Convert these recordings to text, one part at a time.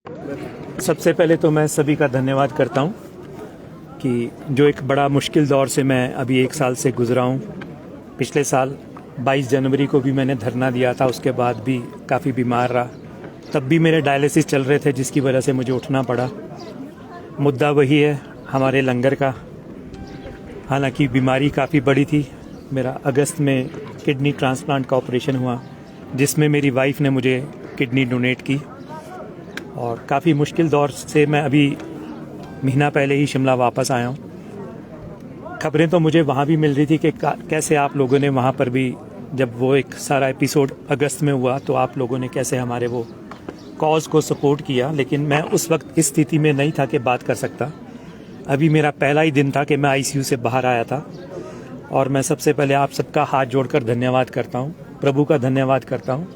सबसे पहले तो मैं सभी का धन्यवाद करता हूं कि जो एक बड़ा मुश्किल दौर से मैं अभी 1 साल से गुजरा हूं। पिछले साल 22 जनवरी को भी मैंने धरना दिया था, उसके बाद भी काफ़ी बीमार रहा। तब भी मेरे डायलिसिस चल रहे थे, जिसकी वजह से मुझे उठना पड़ा। मुद्दा वही है हमारे लंगर का। हालांकि बीमारी काफ़ी बड़ी थी। मेरा अगस्त में किडनी ट्रांसप्लांट का ऑपरेशन हुआ, जिसमें मेरी वाइफ ने मुझे किडनी डोनेट की। और काफ़ी मुश्किल दौर से मैं अभी महीना पहले ही शिमला वापस आया हूँ। खबरें तो मुझे वहाँ भी मिल रही थी कि कैसे आप लोगों ने वहाँ पर भी, जब वो एक सारा एपिसोड अगस्त में हुआ, तो आप लोगों ने कैसे हमारे वो कॉज को सपोर्ट किया। लेकिन मैं उस वक्त इस स्थिति में नहीं था कि बात कर सकता। अभी मेरा पहला ही दिन था कि मैं आईसीयू से बाहर आया था। और मैं सबसे पहले आप सबका हाथ जोड़कर धन्यवाद करता हूँ, प्रभु का धन्यवाद करता हूँ,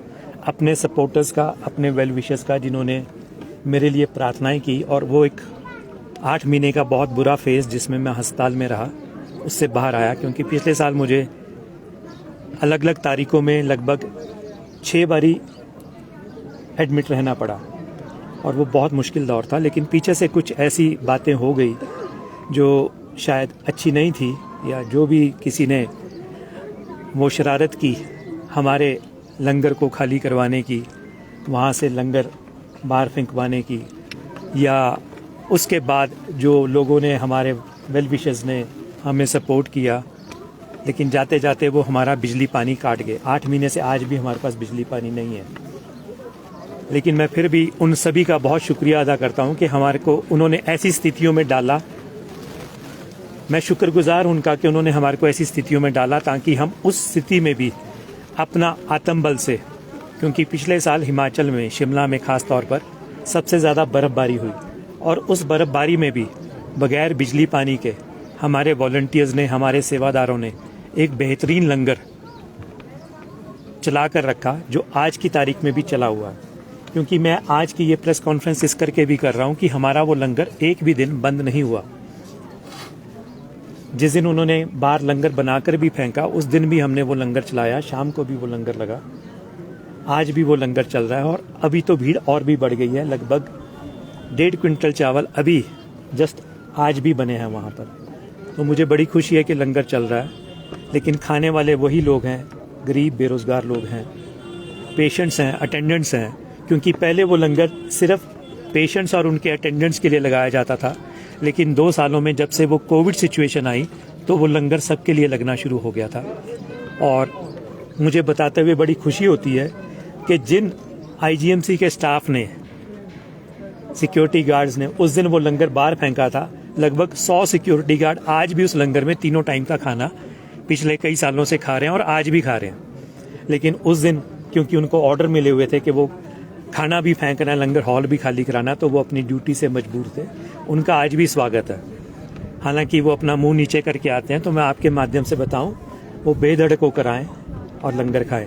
अपने सपोर्टर्स का, अपने वेल विशर्स का, जिन्होंने मेरे लिए प्रार्थनाएं की। और वो एक 8 महीने का बहुत बुरा फेज़ जिसमें मैं अस्पताल में रहा, उससे बाहर आया। क्योंकि पिछले साल मुझे अलग अलग तारीखों में लगभग 6 बारी एडमिट रहना पड़ा और वो बहुत मुश्किल दौर था। लेकिन पीछे से कुछ ऐसी बातें हो गई जो शायद अच्छी नहीं थी, या जो भी किसी ने वो शरारत की हमारे लंगर को खाली करवाने की, वहाँ से लंगर बाहर फेंकवाने की, या उसके बाद जो लोगों ने, हमारे वेल विशर्स ने हमें सपोर्ट किया, लेकिन जाते जाते वो हमारा बिजली पानी काट गए। 8 महीने से आज भी हमारे पास बिजली पानी नहीं है। लेकिन मैं फिर भी उन सभी का बहुत शुक्रिया अदा करता हूं कि हमारे को उन्होंने ऐसी स्थितियों में डाला। मैं शुक्रगुजार हूं उनका कि उन्होंने हमारे को ऐसी स्थितियों में डाला ताकि हम उस स्थिति में भी अपना आत्मबल से, क्योंकि पिछले साल हिमाचल में, शिमला में खास तौर पर सबसे ज़्यादा बर्फ़बारी हुई, और उस बर्फ़बारी में भी बगैर बिजली पानी के हमारे वॉलंटियर्स ने, हमारे सेवादारों ने एक बेहतरीन लंगर चला कर रखा, जो आज की तारीख में भी चला हुआ है। क्योंकि मैं आज की ये प्रेस कॉन्फ्रेंस इस करके भी कर रहा हूँ कि हमारा वो लंगर एक भी दिन बंद नहीं हुआ। जिस दिन उन्होंने बाहर लंगर बनाकर भी फेंका, उस दिन भी हमने वो लंगर चलाया, शाम को भी वो लंगर लगा, आज भी वो लंगर चल रहा है। और अभी तो भीड़ और भी बढ़ गई है। लगभग 1.5 क्विंटल चावल अभी जस्ट आज भी बने हैं वहाँ पर। तो मुझे बड़ी खुशी है कि लंगर चल रहा है। लेकिन खाने वाले वही लोग हैं, गरीब बेरोज़गार लोग हैं, पेशेंट्स हैं, अटेंडेंट्स हैं। क्योंकि पहले वो लंगर सिर्फ पेशेंट्स और उनके अटेंडेंट्स के लिए लगाया जाता था, लेकिन 2 सालों में जब से वो कोविड सिचुएशन आई, तो वो लंगर सबके लिए लगना शुरू हो गया था। और मुझे बताते हुए बड़ी खुशी होती है कि जिन आईजीएमसी के स्टाफ ने, सिक्योरिटी गार्ड्स ने उस दिन वो लंगर बाहर फेंका था, लगभग 100 सिक्योरिटी गार्ड आज भी उस लंगर में तीनों टाइम का खाना पिछले कई सालों से खा रहे हैं और आज भी खा रहे हैं। लेकिन उस दिन क्योंकि उनको ऑर्डर मिले हुए थे कि वो खाना भी फेंकना, लंगर हॉल भी खाली कराना, तो वो अपनी ड्यूटी से मजबूर थे। उनका आज भी स्वागत है। हालांकि वो अपना मुंह नीचे करके आते हैं, तो मैं आपके माध्यम से बताऊं, वो बेधड़क होकर आएँ और लंगर खाएं।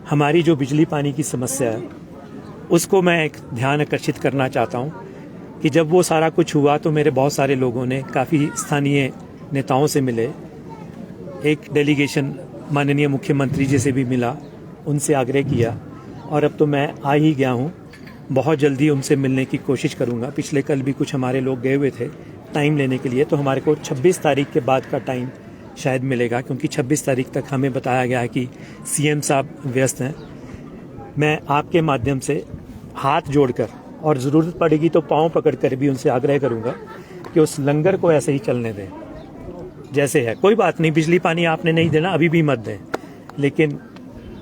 हमारी जो बिजली पानी की समस्या है, उसको मैं एक ध्यान आकर्षित करना चाहता हूं कि जब वो सारा कुछ हुआ तो मेरे बहुत सारे लोगों ने, काफ़ी स्थानीय नेताओं से मिले, एक डेलीगेशन माननीय मुख्यमंत्री जी से भी मिला, उनसे आग्रह किया, और अब तो मैं आ ही गया हूँ। बहुत जल्दी उनसे मिलने की कोशिश करूँगा। पिछले कल भी कुछ हमारे लोग गए हुए थे टाइम लेने के लिए, तो हमारे को 26 तारीख के बाद का टाइम शायद मिलेगा, क्योंकि 26 तारीख तक हमें बताया गया है कि सीएम साहब व्यस्त हैं। मैं आपके माध्यम से हाथ जोड़कर, और ज़रूरत पड़ेगी तो पाँव पकड़कर भी उनसे आग्रह करूँगा कि उस लंगर को ऐसे ही चलने दें जैसे है। कोई बात नहीं, बिजली पानी आपने नहीं देना, अभी भी मत दें, लेकिन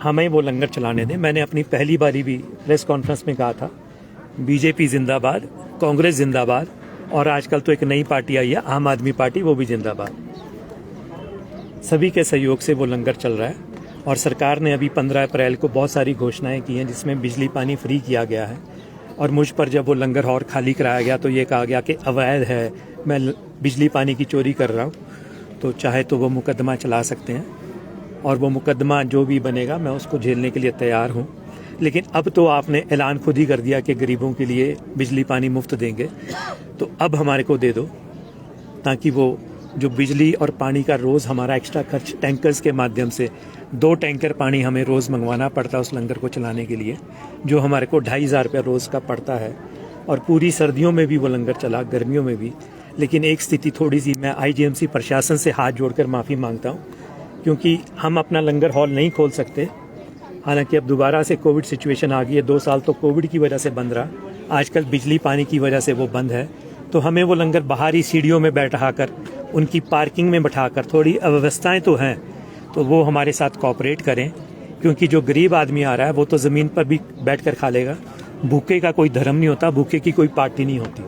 हमें वो लंगर चलाने दें। मैंने अपनी पहली बारी भी प्रेस कॉन्फ्रेंस में कहा था, बीजेपी जिंदाबाद, कांग्रेस जिंदाबाद, और आजकल तो एक नई पार्टी आई है, आम आदमी पार्टी, वो भी जिंदाबाद। सभी के सहयोग से वो लंगर चल रहा है। और सरकार ने अभी 15 अप्रैल को बहुत सारी घोषणाएं की हैं, जिसमें बिजली पानी फ्री किया गया है। और मुझ पर जब वो लंगर हॉल खाली कराया गया तो ये कहा गया कि अवैध है, मैं बिजली पानी की चोरी कर रहा हूँ। तो चाहे तो वो मुकदमा चला सकते हैं, और वो मुकदमा जो भी बनेगा मैं उसको झेलने के लिए तैयार हूँ। लेकिन अब तो आपने ऐलान खुद ही कर दिया कि गरीबों के लिए बिजली पानी मुफ्त देंगे, तो अब हमारे को दे दो, ताकि वो जो बिजली और पानी का रोज़ हमारा एक्स्ट्रा खर्च टैंकर्स के माध्यम से 2 टैंकर पानी हमें रोज़ मंगवाना पड़ता है उस लंगर को चलाने के लिए, जो हमारे को 2500 रुपया रोज़ का पड़ता है, और पूरी सर्दियों में भी वो लंगर चला, गर्मियों में भी। लेकिन एक स्थिति थोड़ी सी, मैं आईजीएमसी प्रशासन से हाथ जोड़कर माफ़ी मांगता हूँ, क्योंकि हम अपना लंगर हॉल नहीं खोल सकते। हालांकि अब दोबारा से कोविड सिचुएशन आ गई है, 2 साल तो कोविड की वजह से बंद रहा, आजकल बिजली पानी की वजह से वो बंद है। तो हमें वो लंगर बाहरी सीढ़ियों में बैठाकर, उनकी पार्किंग में बैठाकर, थोड़ी अव्यवस्थाएं तो हैं, तो वो हमारे साथ कोऑपरेट करें, क्योंकि जो गरीब आदमी आ रहा है वो तो ज़मीन पर भी बैठ कर खा लेगा। भूखे का कोई धर्म नहीं होता, भूखे की कोई पार्टी नहीं होती।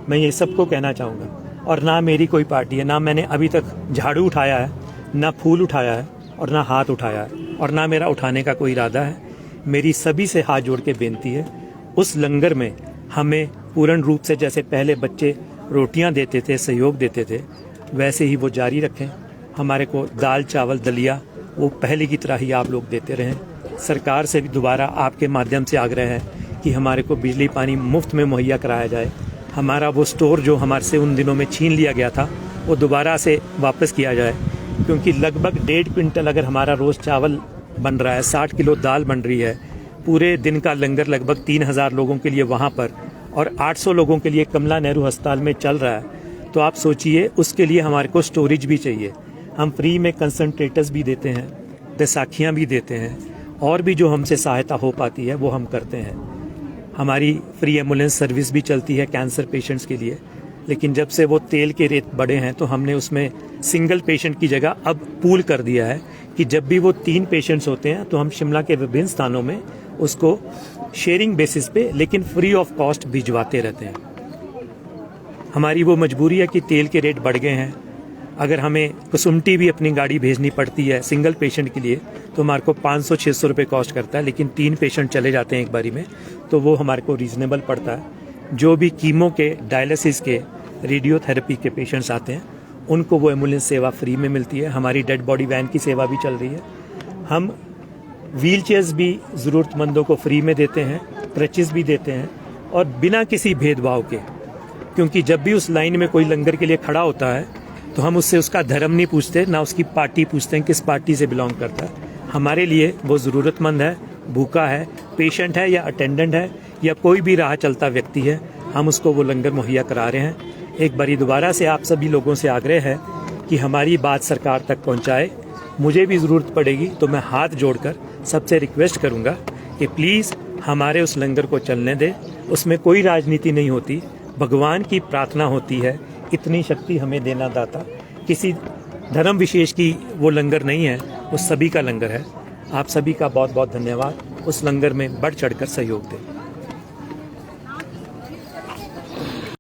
मैं ये सबको कहना चाहूँगा। और ना मेरी कोई पार्टी है, ना मैंने अभी तक झाड़ू उठाया है, ना फूल उठाया है, और ना हाथ उठाया है, और ना मेरा उठाने का कोई इरादा है। मेरी सभी से हाथ जोड़ के बेनती है, उस लंगर में हमें पूर्ण रूप से, जैसे पहले बच्चे रोटियां देते थे, सहयोग देते थे, वैसे ही वो जारी रखें। हमारे को दाल चावल दलिया वो पहले की तरह ही आप लोग देते रहें। सरकार से भी दोबारा आपके माध्यम से आग्रह है कि हमारे को बिजली पानी मुफ्त में मुहैया कराया जाए। हमारा वो स्टोर जो हमारे से उन दिनों में छीन लिया गया था, वो दोबारा से वापस किया जाए, क्योंकि लगभग 1.5 क्विंटल अगर हमारा रोज़ चावल बन रहा है, 60 किलो दाल बन रही है, पूरे दिन का लंगर लगभग 3000 लोगों के लिए वहाँ पर और 800 लोगों के लिए कमला नेहरू अस्पताल में चल रहा है। तो आप सोचिए, उसके लिए हमारे को स्टोरेज भी चाहिए। हम फ्री में कंसनट्रेटर्स भी देते हैं, बैसाखियाँ भी देते हैं, और भी जो हमसे सहायता हो पाती है वो हम करते हैं। हमारी फ्री एम्बुलेंस सर्विस भी चलती है कैंसर पेशेंट्स के लिए। लेकिन जब से वो तेल के रेट बढ़े हैं, तो हमने उसमें सिंगल पेशेंट की जगह अब पूल कर दिया है कि जब भी वो 3 पेशेंट्स होते हैं, तो हम शिमला के विभिन्न स्थानों में उसको शेयरिंग बेसिस पे, लेकिन फ्री ऑफ कॉस्ट भिजवाते रहते हैं। हमारी वो मजबूरी है कि तेल के रेट बढ़ गए हैं। अगर हमें कसुमटी भी अपनी गाड़ी भेजनी पड़ती है सिंगल पेशेंट के लिए, तो हमारे को 500-600 रुपये कॉस्ट करता है। लेकिन 3 पेशेंट चले जाते हैं एक बारी में, तो वो हमारे को रीजनेबल पड़ता है। जो भी कीमो के, डायलिसिस के, रेडियोथेरेपी के पेशेंट्स आते हैं, उनको वो एम्बुलेंस सेवा फ्री में मिलती है। हमारी डेड बॉडी वैन की सेवा भी चल रही है। हम व्हील चेयर्स भी ज़रूरतमंदों को फ्री में देते हैं, क्रचेस भी देते हैं, और बिना किसी भेदभाव के। क्योंकि जब भी उस लाइन में कोई लंगर के लिए खड़ा होता है, तो हम उससे उसका धर्म नहीं पूछते, ना उसकी पार्टी पूछते हैं किस पार्टी से बिलोंग करता है। हमारे लिए वो ज़रूरतमंद है, भूखा है, पेशेंट है, या अटेंडेंट है, या कोई भी राह चलता व्यक्ति है, हम उसको वो लंगर मुहैया करा रहे हैं। एक बारी दोबारा से आप सभी लोगों से आग्रह है कि हमारी बात सरकार तक पहुंचाए। मुझे भी ज़रूरत पड़ेगी तो मैं हाथ जोड़कर सबसे रिक्वेस्ट करूंगा कि प्लीज़ हमारे उस लंगर को चलने दें। उसमें कोई राजनीति नहीं होती, भगवान की प्रार्थना होती है, इतनी शक्ति हमें देना दाता। किसी धर्म विशेष की वो लंगर नहीं है, वो सभी का लंगर है। आप सभी का बहुत बहुत धन्यवाद। उस लंगर में बढ़ चढ़कर सहयोग दें।